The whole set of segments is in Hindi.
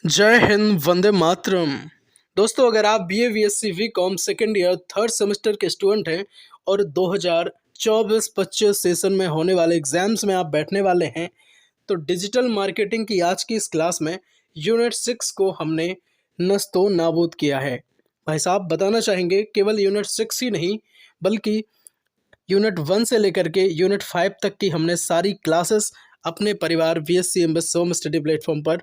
जय हिंद, वंदे मातरम। दोस्तों, अगर आप BA BSc com second year third semester के स्टूडेंट हैं और 2024-25 सेशन में होने वाले एग्जाम्स में आप बैठने वाले हैं, तो डिजिटल मार्केटिंग की आज की इस क्लास में यूनिट 6 को हमने नस्तो नाबूद किया है। भाई साहब बताना चाहेंगे, केवल यूनिट 6 ही नहीं बल्कि यूनिट 1 से लेकर के यूनिट 5 तक की हमने सारी क्लासेस अपने परिवार BSc MS home study platform पर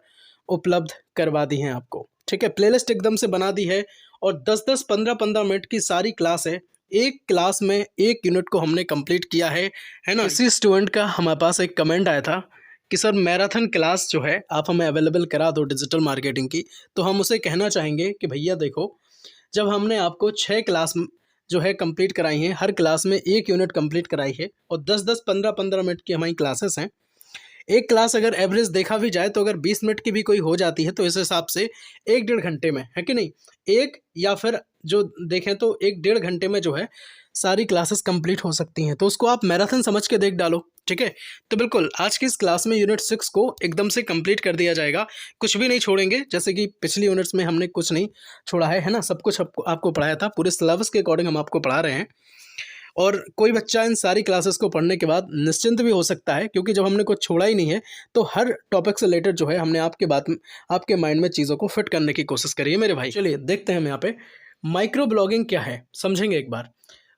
उपलब्ध करवा दी हैं आपको। ठीक है, प्लेलिस्ट एकदम से बना दी है और 10-10, 15-15 मिनट की सारी क्लास है। एक क्लास में एक यूनिट को हमने कंप्लीट किया है ना। इसी स्टूडेंट का हमारे पास एक कमेंट आया था कि सर मैराथन क्लास जो है आप हमें अवेलेबल करा दो डिजिटल मार्केटिंग की। तो हम उसे कहना चाहेंगे कि भैया देखो, जब हमने आपको 6 क्लास जो है कंप्लीट कराई हैं, हर क्लास में एक यूनिट कंप्लीट कराई है और 10-10, 15-15 मिनट की हमारी क्लासेस हैं। एक क्लास अगर एवरेज देखा भी जाए तो अगर 20 मिनट की भी कोई हो जाती है तो इस हिसाब से 1-1.5 घंटे में, है कि नहीं, एक या फिर जो देखें तो 1-1.5 घंटे में जो है सारी क्लासेस कंप्लीट हो सकती हैं। तो उसको आप मैराथन समझ के देख डालो। ठीक है, तो बिल्कुल आज की इस क्लास में यूनिट 6 को एकदम से कंप्लीट कर दिया जाएगा, कुछ भी नहीं छोड़ेंगे। जैसे कि पिछली यूनिट्स में हमने कुछ नहीं छोड़ा है ना, सब कुछ आपको पढ़ाया था, पूरे सिलेबस के अकॉर्डिंग हम आपको पढ़ा रहे हैं। और कोई बच्चा इन सारी क्लासेस को पढ़ने के बाद निश्चिंत भी हो सकता है, क्योंकि जब हमने कुछ छोड़ा ही नहीं है तो हर टॉपिक से रिलेटेड जो है हमने आपके माइंड में चीज़ों को फिट करने की कोशिश करी है मेरे भाई। चलिए देखते हैं हम यहाँ पे माइक्रो ब्लॉगिंग क्या है, समझेंगे एक बार।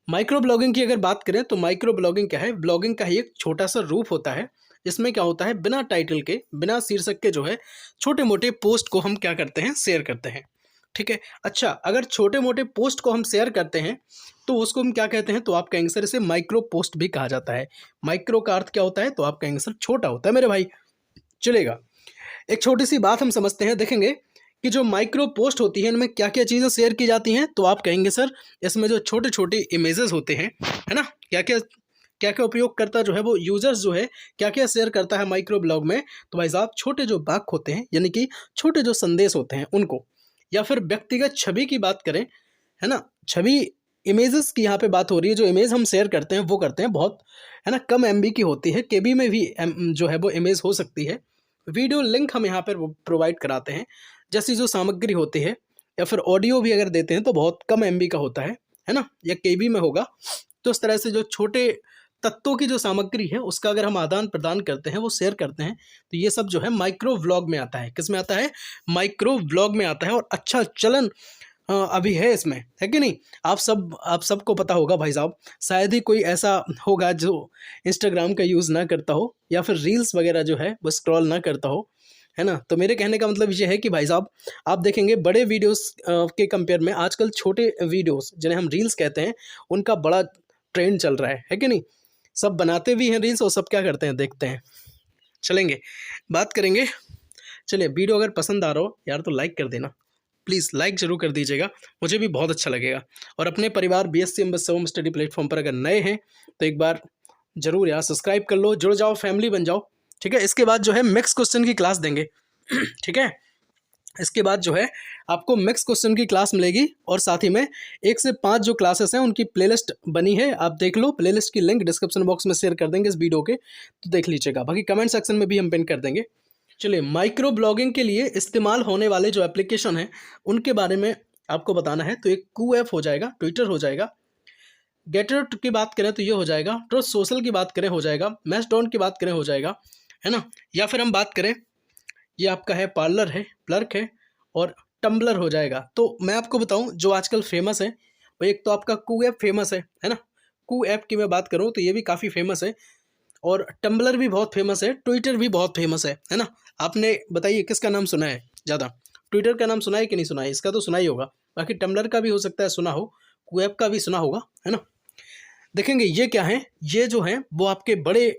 माइक्रो ब्लॉगिंग की अगर बात करें तो माइक्रो ब्लॉगिंग क्या है, ब्लॉगिंग का ही एक छोटा सा रूप होता है। इसमें क्या होता है, बिना टाइटल के, बिना शीर्षक के जो है छोटे मोटे पोस्ट को हम क्या करते हैं, शेयर करते हैं। ठीक है, अच्छा, अगर छोटे मोटे पोस्ट को हम शेयर करते हैं तो उसको हम क्या कहते हैं, तो आप कहेंगे सर इसे माइक्रो पोस्ट भी कहा जाता है। माइक्रो का अर्थ क्या होता है, तो आप कहेंगे सर छोटा होता है मेरे भाई। चलेगा, एक छोटी सी बात हम समझते हैं, देखेंगे कि जो माइक्रो पोस्ट होती है इनमें क्या क्या चीज़ें शेयर की जाती हैं। तो आप कहेंगे सर इसमें जो छोटे छोटे इमेजेस होते हैं, है ना, क्या क्या उपयोगकर्ता जो है वो यूजर्स जो है क्या क्या शेयर करता है माइक्रो ब्लॉग में। तो भाई साहब छोटे जो वाक्य होते हैं, यानी कि छोटे जो संदेश होते हैं उनको, या फिर व्यक्तिगत छवि की बात करें, है ना, छवि इमेजेस की यहाँ पे बात हो रही है। जो इमेज हम शेयर करते हैं वो करते हैं बहुत, है ना, कम MB की होती है, KB में भी जो है वो इमेज हो सकती है। वीडियो लिंक हम यहाँ पर प्रोवाइड कराते हैं। जैसी जो सामग्री होती है, या फिर ऑडियो भी अगर देते हैं तो बहुत कम MB का होता है ना, या KB में होगा। तो इस तरह से जो छोटे तत्वों की जो सामग्री है उसका अगर हम आदान प्रदान करते हैं, वो शेयर करते हैं, तो ये सब जो है माइक्रो व्लॉग में आता है। किस में आता है, माइक्रो व्लॉग में आता है। और अच्छा चलन अभी है इसमें, है कि नहीं। आप सबको पता होगा भाई साहब, शायद ही कोई ऐसा होगा जो इंस्टाग्राम का यूज़ ना करता हो या फिर रील्स वगैरह जो है वो स्क्रॉल ना करता हो, है ना। तो मेरे कहने का मतलब ये है कि भाई साहब आप देखेंगे बड़े वीडियोस के कंपेयर में आजकल छोटे वीडियोस जिन्हें हम रील्स कहते हैं उनका बड़ा ट्रेंड चल रहा है कि नहीं। सब बनाते भी हैं रील्स और सब क्या करते हैं, देखते हैं। चलेंगे, बात करेंगे। चलिए, वीडियो अगर पसंद आ रहा हो यार तो लाइक कर देना, प्लीज़ लाइक ज़रूर कर दीजिएगा, मुझे भी बहुत अच्छा लगेगा। और अपने परिवार BSc MS home study platform पर अगर नए हैं तो एक बार ज़रूर यार सब्सक्राइब कर लो, जुड़ जाओ, फैमिली बन जाओ। ठीक है, इसके बाद जो है मिक्स क्वेश्चन की क्लास देंगे। ठीक है, इसके बाद जो है आपको मिक्स क्वेश्चन की क्लास मिलेगी और साथ ही में 1 से 5 जो क्लासेस हैं उनकी प्लेलिस्ट बनी है, आप देख लो। प्लेलिस्ट की लिंक डिस्क्रिप्शन बॉक्स में शेयर कर देंगे इस वीडियो के, तो देख लीजिएगा। बाकी कमेंट सेक्शन में भी हम पिन कर देंगे। चलिए, माइक्रो ब्लॉगिंग के लिए इस्तेमाल होने वाले जो एप्लीकेशन हैं उनके बारे में आपको बताना है। तो एक QF हो जाएगा, ट्विटर हो जाएगा, गेटर की बात करें तो ये हो जाएगा, ट्रुथ सोशल की बात करें हो जाएगा, मैस्टोन की बात करें हो जाएगा, है ना। या फिर हम बात करें, ये आपका है पार्लर है, प्लर्क है और टम्बलर हो जाएगा। तो मैं आपको बताऊं जो आजकल फेमस है, वो एक तो आपका QF फेमस है ना। QF की मैं बात करूं तो ये भी काफ़ी फेमस है, और टम्बलर भी बहुत फेमस है, ट्विटर भी बहुत फेमस है ना। आपने बताइए किसका नाम सुना है ज़्यादा, ट्विटर का नाम सुना है कि नहीं सुना है, इसका तो सुना ही होगा। बाकी टम्बलर का भी हो सकता है सुना हो, QF का भी सुना होगा, है ना। देखेंगे ये क्या है, ये जो है वो आपके बड़े,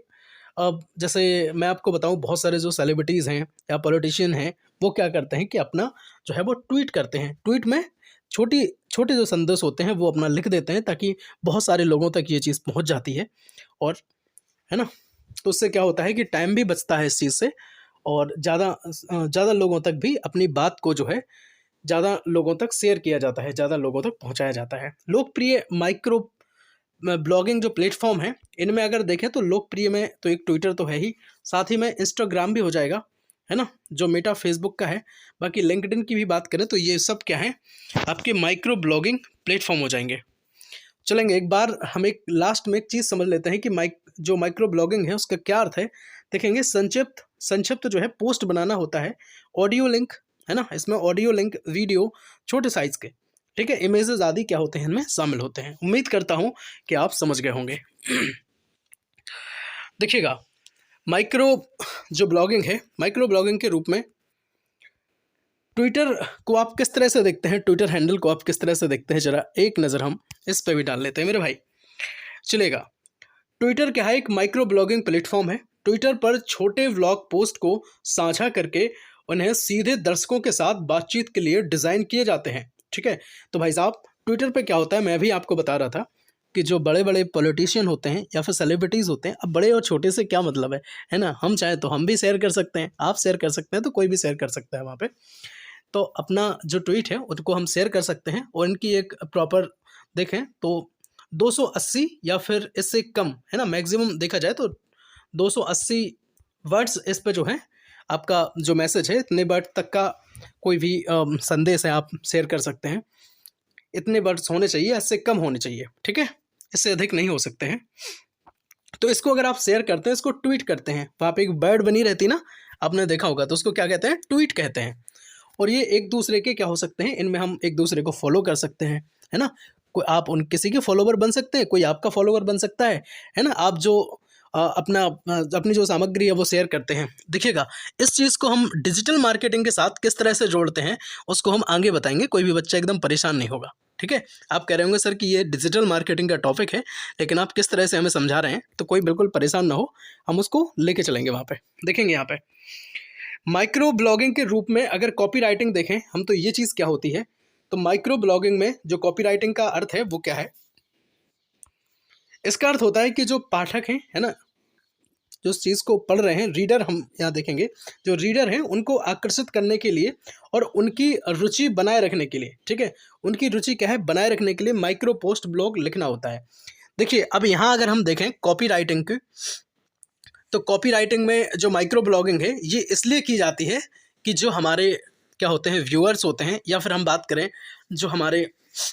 अब जैसे मैं आपको बताऊं, बहुत सारे जो सेलिब्रिटीज़ हैं या पॉलिटिशियन हैं वो क्या करते हैं कि अपना जो है वो ट्वीट करते हैं। ट्वीट में छोटी छोटे जो संदेश होते हैं वो अपना लिख देते हैं, ताकि बहुत सारे लोगों तक ये चीज़ पहुंच जाती है, और है ना। तो उससे क्या होता है कि टाइम भी बचता है इस चीज़ से, और ज़्यादा लोगों तक भी अपनी बात को जो है ज़्यादा लोगों तक शेयर किया जाता है, ज़्यादा लोगों तक पहुंचाया जाता है। लोकप्रिय माइक्रो ब्लॉगिंग जो प्लेटफॉर्म है इनमें अगर देखें तो लोकप्रिय में तो एक ट्विटर तो है ही, साथ ही में इंस्टाग्राम भी हो जाएगा, है ना, जो मेटा फेसबुक का है। बाकी लिंक्डइन की भी बात करें तो ये सब क्या है, आपके माइक्रो ब्लॉगिंग प्लेटफॉर्म हो जाएंगे। चलेंगे एक बार हम एक लास्ट में एक चीज़ समझ लेते हैं कि जो माइक्रो ब्लॉगिंग है उसका क्या अर्थ है। देखेंगे संक्षिप्त संक्षिप्त जो है पोस्ट बनाना होता है, ऑडियो लिंक, है ना, इसमें ऑडियो लिंक, वीडियो छोटे साइज के, ठीक है, इमेजेस आदि क्या होते हैं इनमें शामिल होते हैं। उम्मीद करता हूँ कि आप समझ गए होंगे। देखिएगा, माइक्रो जो ब्लॉगिंग है, माइक्रो ब्लॉगिंग के रूप में ट्विटर को आप किस तरह से देखते हैं, ट्विटर हैंडल को आप किस तरह से देखते हैं, जरा एक नज़र हम इस पे भी डाल लेते हैं मेरे भाई। चलेगा, ट्विटर क्या है, एक माइक्रो ब्लॉगिंग प्लेटफॉर्म है। ट्विटर पर छोटे व्लॉग पोस्ट को साझा करके उन्हें सीधे दर्शकों के साथ बातचीत के लिए डिज़ाइन किए जाते हैं, ठीक है। तो भाई साहब, ट्विटर पे क्या होता है, मैं भी आपको बता रहा था कि जो बड़े बड़े पॉलिटिशियन होते हैं या फिर सेलिब्रिटीज़ होते हैं, अब बड़े और छोटे से क्या मतलब है ना, हम चाहे तो हम भी शेयर कर सकते हैं, आप शेयर कर सकते हैं, तो कोई भी शेयर कर सकता है वहाँ पे। तो अपना जो ट्वीट है उनको हम शेयर कर सकते हैं, और इनकी एक प्रॉपर देखें तो 280 या फिर इससे कम, है ना, मैक्सिमम देखा जाए तो 280 वर्ड्स इस पे जो है आपका जो मैसेज है, इतने वर्ड तक का कोई भी संदेश है आप शेयर कर सकते हैं। इतने वर्ड्स होने चाहिए, इससे कम होने चाहिए, ठीक है, इससे अधिक नहीं हो सकते हैं। तो इसको अगर आप शेयर करते हैं, इसको ट्वीट करते हैं, वहाँ पे एक बर्ड बनी रहती ना, आपने देखा होगा, तो उसको क्या कहते हैं, ट्वीट कहते हैं। और ये एक दूसरे के क्या हो सकते हैं, इनमें हम एक दूसरे को फॉलो कर सकते हैं, है ना, कोई आप उन किसी के फॉलोवर बन सकते हैं, कोई आपका फॉलोवर बन सकता है ना। आप जो अपनी जो सामग्री है वो शेयर करते हैं। देखिएगा, इस चीज़ को हम डिजिटल मार्केटिंग के साथ किस तरह से जोड़ते हैं उसको हम आगे बताएंगे, कोई भी बच्चा एकदम परेशान नहीं होगा, ठीक है। आप कह रहे होंगे सर कि ये डिजिटल मार्केटिंग का टॉपिक है, लेकिन आप किस तरह से हमें समझा रहे हैं, तो कोई बिल्कुल परेशान ना हो, हम उसको लेके चलेंगे वहाँ पे। देखेंगे यहाँ पे माइक्रो ब्लॉगिंग के रूप में अगर कॉपी राइटिंग देखें हम, तो ये चीज़ क्या होती है, तो माइक्रो ब्लॉगिंग में जो कॉपी राइटिंग का अर्थ है वो क्या है, इसका अर्थ होता है कि जो पाठक हैं, है ना, जो उस चीज़ को पढ़ रहे हैं, रीडर, हम यहाँ देखेंगे जो रीडर हैं उनको आकर्षित करने के लिए और उनकी रुचि बनाए रखने के लिए, ठीक है, उनकी रुचि क्या है, बनाए रखने के लिए माइक्रो पोस्ट ब्लॉग लिखना होता है। देखिए, अब यहाँ अगर हम देखें कॉपी राइटिंग की, तो कॉपी राइटिंग में जो माइक्रो ब्लॉगिंग है ये इसलिए की जाती है कि जो हमारे क्या होते हैं, व्यूअर्स होते हैं, या फिर हम बात करें जो हमारे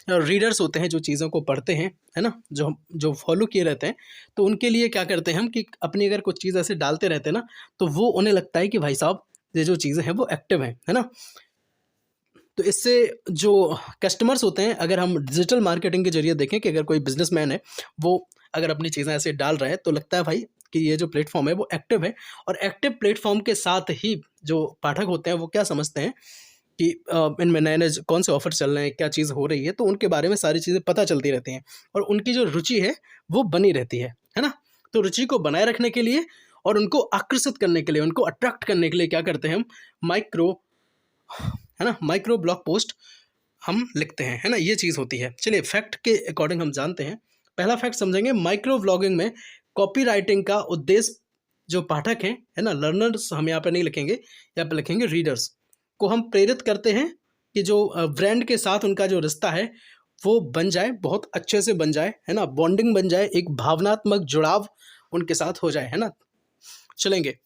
रीडर्स होते हैं, जो चीज़ों को पढ़ते हैं, है ना, जो जो फॉलो किए रहते हैं, तो उनके लिए क्या करते हैं हम कि अपनी अगर कुछ चीज़ ऐसे डालते रहते हैं ना, तो वो उन्हें लगता है कि भाई साहब ये जो चीज़ें हैं वो एक्टिव हैं, है ना। तो इससे जो कस्टमर्स होते हैं, अगर हम डिजिटल मार्केटिंग के जरिए देखें कि अगर कोई बिजनेसमैन है, वो अगर अपनी चीज़ें ऐसे डाल रहा है, तो लगता है भाई कि ये जो प्लेटफॉर्म है वो एक्टिव है। और एक्टिव प्लेटफॉर्म के साथ ही जो पाठक होते हैं वो क्या समझते हैं कि इनमें नए नए कौन से ऑफर चल रहे हैं, क्या चीज़ हो रही है, तो उनके बारे में सारी चीज़ें पता चलती रहती हैं, और उनकी जो रुचि है वो बनी रहती है ना। तो रुचि को बनाए रखने के लिए और उनको आकर्षित करने के लिए, उनको अट्रैक्ट करने के लिए क्या करते हैं हम, माइक्रो, है ना, माइक्रो ब्लॉग पोस्ट हम लिखते हैं, है ना, ये चीज़ होती है। चलिए फैक्ट के अकॉर्डिंग हम जानते हैं, पहला फैक्ट समझेंगे, माइक्रो व्लॉगिंग में कॉपी राइटिंग का उद्देश्य जो पाठक हैं, है ना, लर्नर्स हम यहाँ पे नहीं लिखेंगे, यहाँ पे लिखेंगे रीडर्स, को हम प्रेरित करते हैं कि जो ब्रांड के साथ उनका जो रिश्ता है वो बन जाए, बहुत अच्छे से बन जाए, है ना, बॉन्डिंग बन जाए, एक भावनात्मक जुड़ाव उनके साथ हो जाए, है ना। चलेंगे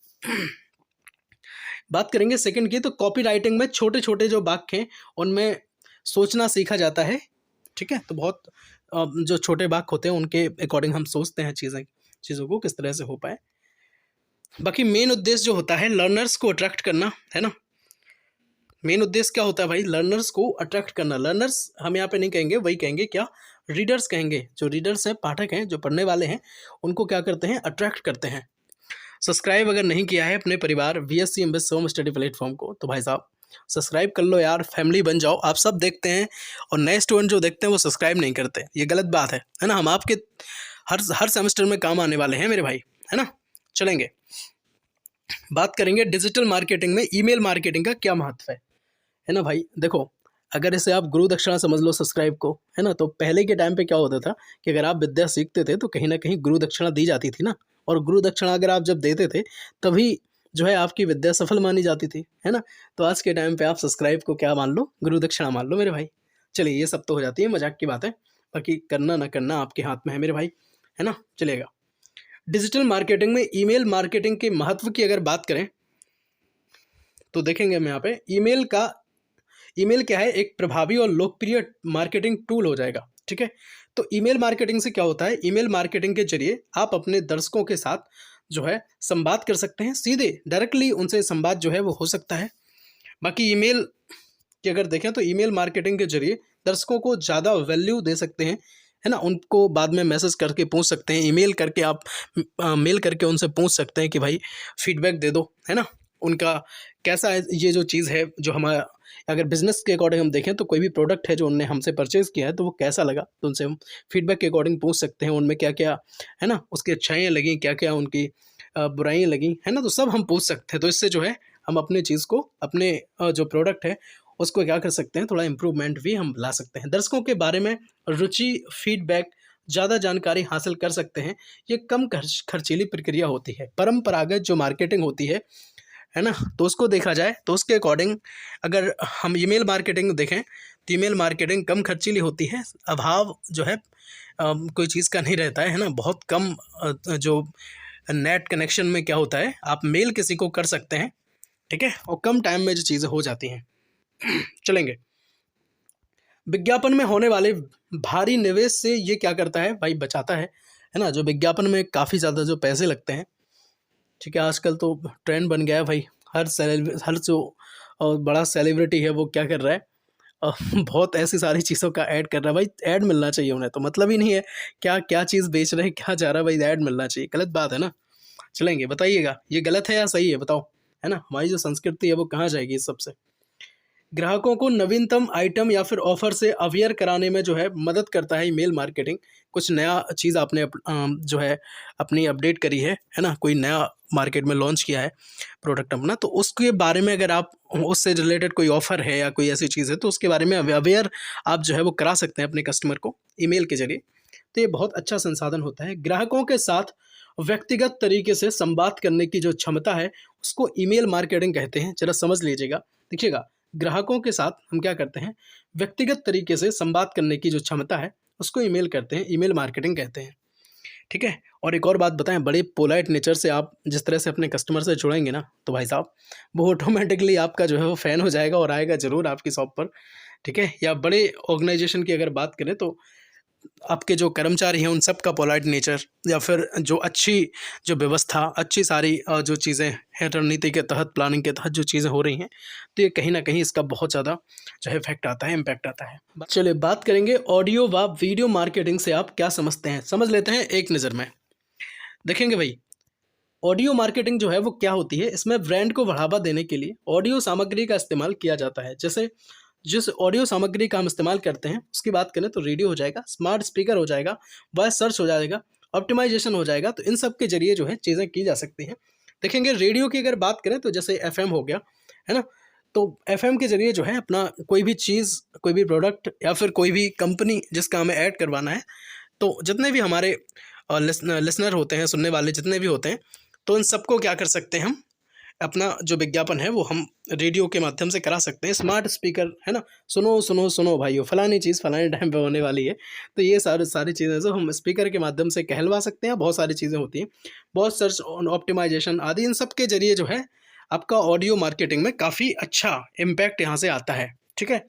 बात करेंगे सेकंड की, तो कॉपी राइटिंग में छोटे छोटे जो वाक्य हैं उनमें सोचना सीखा जाता है, ठीक है। तो बहुत जो छोटे वाक्य होते हैं उनके अकॉर्डिंग हम सोचते हैं चीज़ों को किस तरह से हो पाए। बाकी मेन उद्देश्य जो होता है लर्नर्स को अट्रैक्ट करना, है ना, मेन उद्देश्य क्या होता है भाई, लर्नर्स को अट्रैक्ट करना। लर्नर्स हम यहाँ पे नहीं कहेंगे, वही कहेंगे क्या, रीडर्स कहेंगे, जो रीडर्स हैं, पाठक हैं, जो पढ़ने वाले हैं, उनको क्या करते हैं, अट्रैक्ट करते हैं। सब्सक्राइब अगर नहीं किया है अपने परिवार VSC MBA home study platform को, तो भाई साहब सब्सक्राइब कर लो यार, फैमिली बन जाओ। आप सब देखते हैं और नए स्टूडेंट जो देखते हैं वो सब्सक्राइब नहीं करते, ये गलत बात है ना। हम आपके हर सेमेस्टर में काम आने वाले हैं मेरे भाई, है ना। चलेंगे बात करेंगे डिजिटल मार्केटिंग में ईमेल मार्केटिंग का क्या महत्व है ना भाई। देखो, अगर इसे आप गुरु दक्षिणा समझ लो सब्सक्राइब को, है ना, तो पहले के टाइम पे क्या होता था कि अगर आप विद्या सीखते थे तो कहीं ना कहीं गुरु दक्षिणा दी जाती थी ना, और गुरु दक्षिणा अगर आप जब देते थे तभी जो है आपकी विद्या सफल मानी जाती थी, है ना। तो आज के टाइम पे आप सब्सक्राइब को क्या मान लो, गुरु दक्षिणा मान लो मेरे भाई। चलिए ये सब तो हो जाती है मजाक की बात है, बाकी करना ना करना आपके हाथ में है मेरे भाई, है ना। चलेगा, डिजिटल मार्केटिंग में ईमेल मार्केटिंग के महत्व की अगर बात करें, तो देखेंगे हम यहाँ पे ईमेल क्या है, एक प्रभावी और लोकप्रिय मार्केटिंग टूल हो जाएगा। ठीक है, तो ईमेल मार्केटिंग से क्या होता है, ईमेल मार्केटिंग के जरिए आप अपने दर्शकों के साथ जो है संवाद कर सकते हैं, सीधे डायरेक्टली उनसे संवाद जो है वो हो सकता है। बाकी ईमेल की अगर देखें तो ईमेल मार्केटिंग के जरिए दर्शकों को ज़्यादा वैल्यू दे सकते हैं, है ना। उनको बाद में मैसेज करके पूछ सकते हैं, ईमेल करके आप मेल करके उनसे पूछ सकते हैं कि भाई फीडबैक दे दो, है ना, उनका कैसा है ये जो चीज़ है जो हमारा। अगर बिजनेस के अकॉर्डिंग हम देखें तो कोई भी प्रोडक्ट है जो उनने हमसे परचेज़ किया है तो वो कैसा लगा, तो उनसे हम फीडबैक के अकॉर्डिंग पूछ सकते हैं, उनमें क्या क्या है ना उसकी अच्छाइयाँ लगी, क्या क्या उनकी बुराइयाँ लगी, है ना, तो सब हम पूछ सकते हैं। तो इससे जो है हम अपने चीज़ को, अपने जो प्रोडक्ट है उसको क्या कर सकते हैं, थोड़ा इम्प्रूवमेंट भी हम ला सकते हैं। दर्शकों के बारे में रुचि, फीडबैक, ज़्यादा जानकारी हासिल कर सकते हैं। ये कम खर्चीली प्रक्रिया होती है। परंपरागत जो मार्केटिंग होती है ना, तो उसको देखा जाए तो उसके अकॉर्डिंग अगर हम ईमेल मार्केटिंग देखें तो ईमेल मार्केटिंग कम खर्चीली होती है। अभाव जो है कोई चीज़ का नहीं रहता है ना, बहुत कम जो नेट कनेक्शन में क्या होता है, आप मेल किसी को कर सकते हैं, ठीक है, और कम टाइम में जो चीज़ें हो जाती हैं। चलेंगे, विज्ञापन में होने वाले भारी निवेश से ये क्या करता है भाई, बचाता है ना। जो विज्ञापन में काफ़ी ज़्यादा जो पैसे लगते हैं, ठीक है, आजकल तो ट्रेंड बन गया है भाई, हर जो बड़ा सेलिब्रिटी है वो क्या कर रहा है, बहुत ऐसी सारी चीज़ों का ऐड कर रहा है भाई। ऐड मिलना चाहिए उन्हें, तो मतलब ही नहीं है क्या क्या चीज़ बेच रहे हैं, क्या जा रहा है भाई, ऐड मिलना चाहिए, गलत बात है ना। चलेंगे, बताइएगा ये गलत है या सही है, बताओ, है ना। हमारी जो संस्कृति है वो कहाँ जाएगी इस सबसे। ग्राहकों को नवीनतम आइटम या फिर ऑफर से अवेयर कराने में जो है मदद करता है ईमेल मार्केटिंग। कुछ नया चीज़ आपने जो है अपनी अपडेट करी है ना, कोई नया मार्केट में लॉन्च किया है प्रोडक्ट अपना, तो उसके बारे में अगर आप उससे रिलेटेड कोई ऑफर है या कोई ऐसी चीज़ है तो उसके बारे में अवेयर आप जो है वो करा सकते हैं अपने कस्टमर को ईमेल के जरिए। तो ये बहुत अच्छा संसाधन होता है। ग्राहकों के साथ व्यक्तिगत तरीके से संवाद करने की जो क्षमता है उसको ईमेल मार्केटिंग कहते हैं। जरा समझ लीजिएगा, देखिएगा, ग्राहकों के साथ हम क्या करते हैं, व्यक्तिगत तरीके से संवाद करने की जो क्षमता है उसको ईमेल करते हैं, ईमेल मार्केटिंग कहते हैं। ठीक है, और एक और बात बताएं, बड़े पोलाइट नेचर से आप जिस तरह से अपने कस्टमर से जुड़ेंगे ना, तो भाई साहब वो ऑटोमेटिकली आपका जो है वो फ़ैन हो जाएगा और आएगा ज़रूर आपकी शॉप पर। ठीक है, या बड़े ऑर्गेनाइजेशन की अगर बात करें तो आपके जो कर्मचारी हैं उन सब का पोलाइट नेचर, या फिर जो अच्छी जो व्यवस्था, अच्छी सारी जो चीज़ें हैं रणनीति के तहत, प्लानिंग के तहत जो चीज़ें हो रही हैं, तो ये कहीं ना कहीं इसका बहुत ज़्यादा जो है इफेक्ट आता है, इम्पैक्ट आता है। चलिए बात करेंगे ऑडियो व वीडियो मार्केटिंग से आप क्या समझते हैं, समझ लेते हैं एक नज़र में। देखेंगे भाई, ऑडियो मार्केटिंग जो है वो क्या होती है, इसमें ब्रांड को बढ़ावा देने के लिए ऑडियो सामग्री का इस्तेमाल किया जाता है। जैसे जिस ऑडियो सामग्री का हम इस्तेमाल करते हैं उसकी बात करें तो रेडियो हो जाएगा, स्मार्ट स्पीकर हो जाएगा, वॉइस सर्च हो जाएगा, ऑप्टिमाइजेशन हो जाएगा, तो इन सब के जरिए जो है चीज़ें की जा सकती हैं। देखेंगे रेडियो की अगर बात करें तो जैसे एफएम हो गया, है ना, तो एफएम के जरिए जो है अपना कोई भी चीज़, कोई भी प्रोडक्ट या फिर कोई भी कंपनी जिसका हमें ऐड करवाना है, तो जितने भी हमारे लिसनर होते हैं, सुनने वाले जितने भी होते हैं, तो इन सबको क्या कर सकते हैं हम, अपना जो विज्ञापन है वो हम रेडियो के माध्यम से करा सकते हैं। स्मार्ट स्पीकर, है ना, सुनो सुनो सुनो भाइयों, फलानी चीज़ फलाने टाइम पे होने वाली है, तो ये सारी चीज़ें जो हम स्पीकर के माध्यम से कहलवा सकते हैं। बहुत सारी चीज़ें होती हैं, बहुत सर्च ऑप्टिमाइजेशन आदि, इन सब के जरिए जो है आपका ऑडियो मार्केटिंग में काफ़ी अच्छा इम्पैक्ट यहाँ से आता है। ठीक है,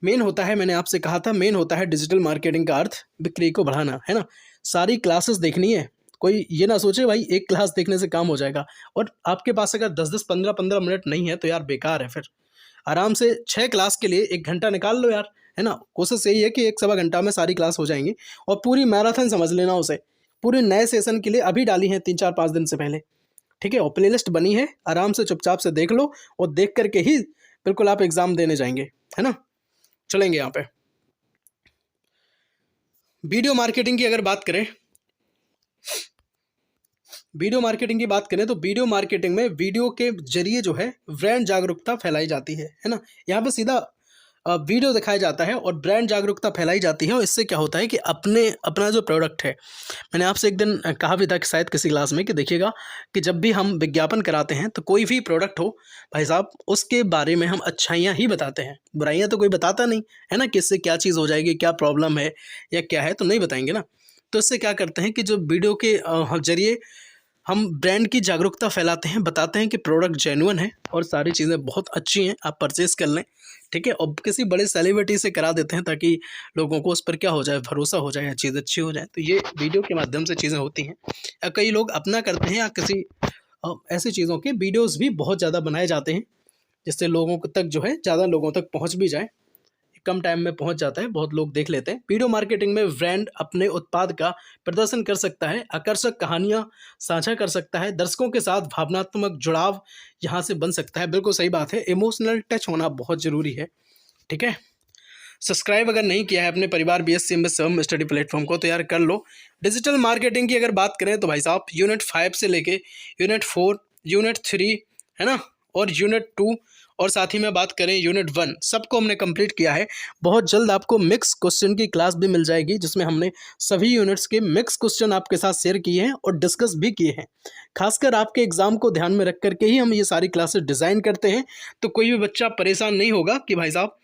मेन होता है, मैंने आपसे कहा था, मेन होता है डिजिटल मार्केटिंग का अर्थ बिक्री को बढ़ाना, है ना। सारी क्लासेस देखनी है, कोई ये ना सोचे भाई एक क्लास देखने से काम हो जाएगा, और आपके पास अगर 10-10 15-15 मिनट नहीं है तो यार बेकार है। फिर आराम से 6 क्लास के लिए 1 घंटा निकाल लो यार, है ना। कोशिश यही है कि 1 सवा घंटा में सारी क्लास हो जाएंगी, और पूरी मैराथन समझ लेना उसे, पूरे नए सेशन के लिए अभी डाली है 3-4-5 दिन से पहले। ठीक है, और प्ले लिस्ट बनी है, आराम से चुपचाप से देख लो, और देख करके ही बिल्कुल आप एग्ज़ाम देने जाएंगे, है ना। चलेंगे यहाँ पे वीडियो मार्केटिंग की अगर बात करें, वीडियो मार्केटिंग की बात करें तो वीडियो मार्केटिंग में वीडियो के जरिए जो है ब्रांड जागरूकता फैलाई जाती है ना। यहाँ पे सीधा वीडियो दिखाया जाता है और ब्रांड जागरूकता फैलाई जाती है, और इससे क्या होता है कि अपना जो प्रोडक्ट है, मैंने आपसे एक दिन कहा भी था कि शायद किसी क्लास में, कि देखिएगा कि जब भी हम विज्ञापन कराते हैं तो कोई भी प्रोडक्ट हो भाई साहब, उसके बारे में हम अच्छाइयाँ ही बताते हैं, बुराइयाँ तो कोई बताता नहीं, है ना, कि इससे क्या चीज़ हो जाएगी, क्या प्रॉब्लम है या क्या है, तो नहीं बताएंगे ना। तो इससे क्या करते हैं कि जो वीडियो के जरिए हम ब्रांड की जागरूकता फैलाते हैं, बताते हैं कि प्रोडक्ट जेन्युइन है और सारी चीज़ें बहुत अच्छी हैं, आप परचेज़ कर लें, ठीक है। और किसी बड़े सेलिब्रिटी से करा देते हैं ताकि लोगों को उस पर क्या हो जाए, भरोसा हो जाए या चीज़ अच्छी हो जाए। तो ये वीडियो के माध्यम से चीज़ें होती हैं। या कई लोग अपना करते हैं या किसी ऐसी चीज़ों के वीडियोज़ भी बहुत ज़्यादा बनाए जाते हैं, जिससे लोगों को तक जो है ज़्यादा लोगों तक पहुँच भी जाए, कम टाइम में पहुंच जाता है, बहुत लोग देख लेते हैं। वीडियो मार्केटिंग में ब्रांड अपने उत्पाद का प्रदर्शन कर सकता है, आकर्षक कहानियां साझा कर सकता है, दर्शकों के साथ भावनात्मक जुड़ाव यहां से बन सकता है। बिल्कुल सही बात है, इमोशनल टच होना बहुत ज़रूरी है, ठीक है। सब्सक्राइब अगर नहीं किया है अपने परिवार BSc एम स्टडी प्लेटफॉर्म को तो यार कर लो। डिजिटल मार्केटिंग की अगर बात करें तो भाई साहब यूनिट 5 से लेके यूनिट 4, यूनिट 3 है ना, और यूनिट 2, और साथ ही में बात करें यूनिट 1, सबको हमने कंप्लीट किया है। बहुत जल्द आपको मिक्स क्वेश्चन की क्लास भी मिल जाएगी, जिसमें हमने सभी यूनिट्स के मिक्स क्वेश्चन आपके साथ शेयर किए हैं और डिस्कस भी किए हैं। खासकर आपके एग्जाम को ध्यान में रख करके ही हम ये सारी क्लासेस डिज़ाइन करते हैं, तो कोई भी बच्चा परेशान नहीं होगा कि भाई साहब,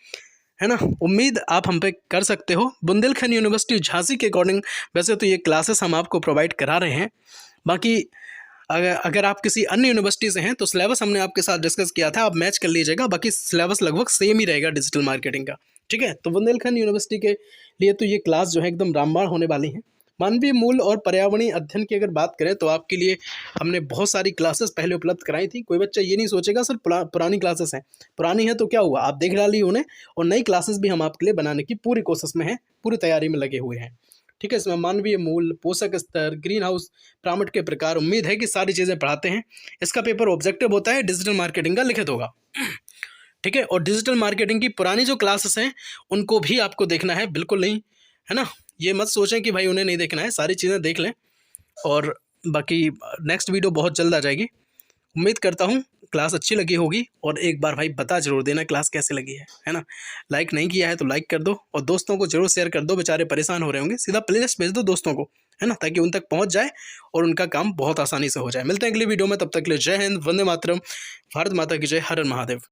है ना। उम्मीद आप हम पे कर सकते हो। बुंदेलखंड यूनिवर्सिटी झांसी के अकॉर्डिंग वैसे तो ये क्लासेस हम आपको प्रोवाइड करा रहे हैं। बाकी अगर आप किसी अन्य यूनिवर्सिटी से हैं तो सिलेबस हमने आपके साथ डिस्कस किया था, आप मैच कर लीजिएगा। बाकी सिलेबस लगभग सेम ही रहेगा डिजिटल मार्केटिंग का, ठीक है। तो बुंदेलखंड यूनिवर्सिटी के लिए तो ये क्लास जो है एकदम रामबाण होने वाली है। मानवीय मूल और पर्यावरणीय अध्ययन की अगर बात करें तो आपके लिए हमने बहुत सारी क्लासेस पहले उपलब्ध कराई थी। कोई बच्चा ये नहीं सोचेगा सर पुरानी क्लासेस हैं, पुरानी है तो क्या हुआ, आप देख डालिए उन्हें, और नई क्लासेस भी हम आपके लिए बनाने की पूरी कोशिश में हैं, पूरी तैयारी में लगे हुए हैं, ठीक है। इसमें मानवीय मूल, पोषक स्तर, ग्रीन हाउस प्रामट के प्रकार, उम्मीद है कि सारी चीज़ें पढ़ाते हैं। इसका पेपर ऑब्जेक्टिव होता है, डिजिटल मार्केटिंग का लिखित होगा, ठीक है। और डिजिटल मार्केटिंग की पुरानी जो क्लासेस हैं उनको भी आपको देखना है, बिल्कुल नहीं, है ना। ये मत सोचें कि भाई उन्हें नहीं देखना है, सारी चीज़ें देख लें। और बाकी नेक्स्ट वीडियो बहुत जल्द आ जाएगी। उम्मीद करता हूँ क्लास अच्छी लगी होगी, और एक बार भाई बता जरूर देना क्लास कैसे लगी है ना। लाइक नहीं किया है तो लाइक कर दो, और दोस्तों को जरूर शेयर कर दो, बेचारे परेशान हो रहे होंगे, सीधा प्लेलिस्ट भेज दो दोस्तों को, है ना, ताकि उन तक पहुँच जाए और उनका काम बहुत आसानी से हो जाए। मिलते हैं अगली वीडियो में, तब तक के लिए जय हिंद, वंदे मातरम, भारत माता की जय, हर हर महादेव।